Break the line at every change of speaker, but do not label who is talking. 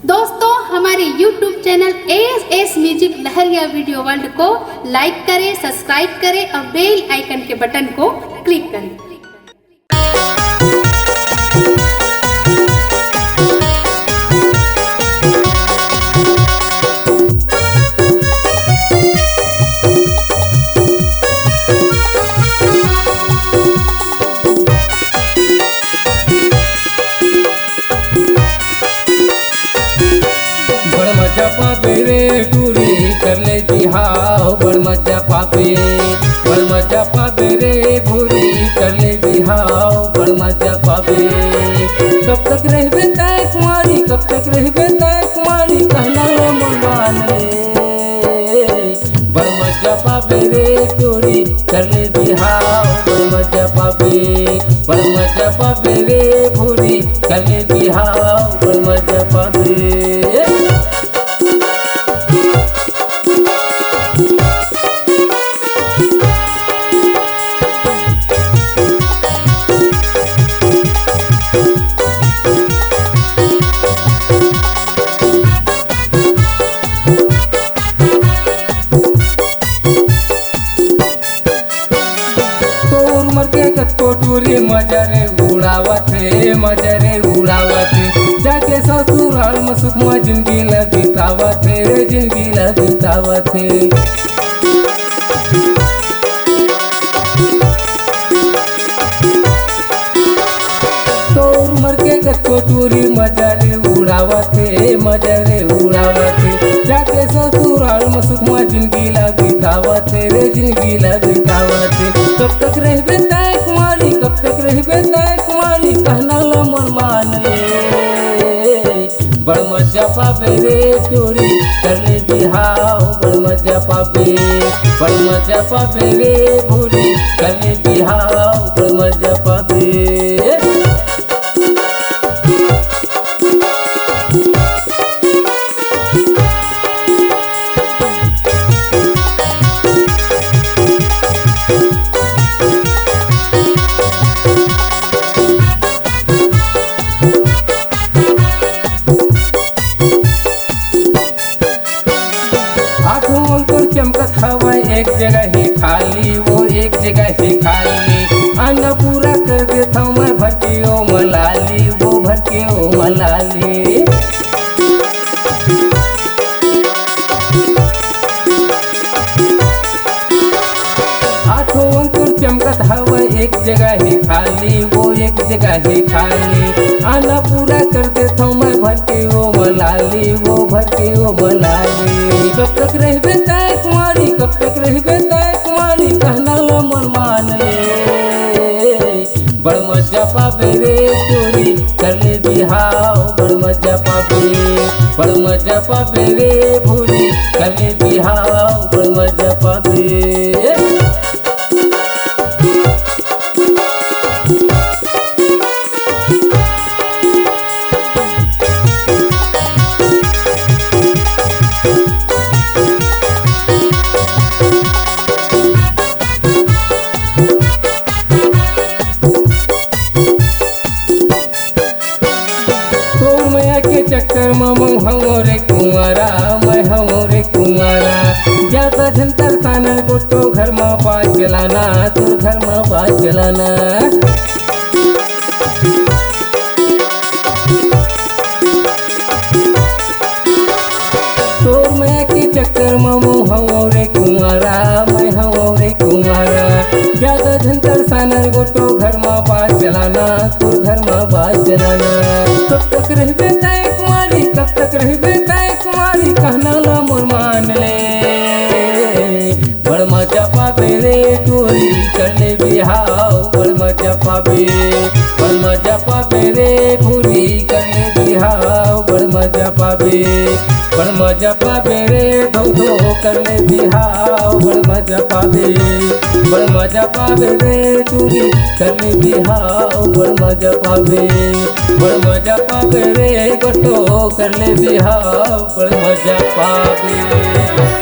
दोस्तों हमारे YouTube channel एएस म्यूजिक लहरिया वीडियो वर्ल्ड को लाइक करें, सब्सक्राइब करें और बेल आइकन के बटन को क्लिक करें।
मजा पावे रे टूरी कर ले बिहाव, बड़ मजा पावे, बड़ मजा पावे रे भूरी कर ले बिहाव, बड़ मजा पावे। कब तक रहबे तय कुंवारी, कब तक रहबे तय कुंवारी, कहना मनवान रे। बड़ मजा पावे रे टूरी कर ले बिहाव, बड़ मजा पावे, बड़ मजा पावे रे भूरी कर ले बिहाव, बड़ मजा पावे। टूरी मजा रे उड़ावत है, मजा रे उड़ावत है, जाके ससुराल में सुख में जिंदगी ल बितावत है, जिंदगी ल बितावत है। तोर उमर के कतो टूरी मजा रे उड़ावत है, मजा रे उड़ावत है, जाके ससुराल में सुख में जिंदगी ल बितावत है रे, जिंदगी ल बितावत है। कब तक रहबे तय कुंवारी, कब तक रहबे तय कुंवारी, कहना लो मन मान ले। बड़ मजा पावे रे टूरी कर ले बिहाव, बड़ मजा पावे, बड़ मजा पावे रे भूरी कर ले बिहाव, बड़ मजा पावे। चमकत हवा एक जगह ही खाली, वो एक जगह ही खाली, आना पूरा कर देता हूँ मैं भर के ओ मलाली, वो भर के ओ मलाली। आठों अंकुर चमकत हवा एक जगह ही खाली, वो एक जगह ही खाली, आना पूरा कर देता हूँ मैं भर के ओ मलाली, वो भर के ओ मलाली। कब तक रहबे तय कुंवारी, कब तक रहबे तय कुंवारी, कहना लो मन मान ले। बड़ मजा पावे रे टूरी कर ले बिहाव, बड़ मजा पावे, बड़ मजा पावे रे भूरी कर ले बिहाव, बड़ मजा पावे। चक्कर में हूँ रे कुंवारा, मैं हूँ रे कुंवारा, ज्यादा झंतर खाना गोटो घर में बात चलाना, तू घर में बात चलाना। तोर मैं के चक्कर में हूँ रे कुंवारा, मैं हूँ रे कुंवारा, ज्यादा झंतर खाना गोटो घर में बात चलाना, तू घर में बात चलाना। कब तक रहबे तय कुंवारी, कब तक रहबे तय कुंवारी, कहना लो मोर मान ले। बड़ मजा पावे रे टूरी कर ले बिहाव, बड़ मजा पावे, बड़ मजा पावे रे भूरी कर ले बिहाव, बड़ मजा पावे, बड़ मजा पावे रे धो धो कर ले बिहाव, बड़ मजा पावे, बड़ मजा पावे रे टूरी कर ले बिहाव, बड़ मजा पावे, बड़ मजा पावे रे गोटो कर ले बिहाव, बड़ मजा पावे।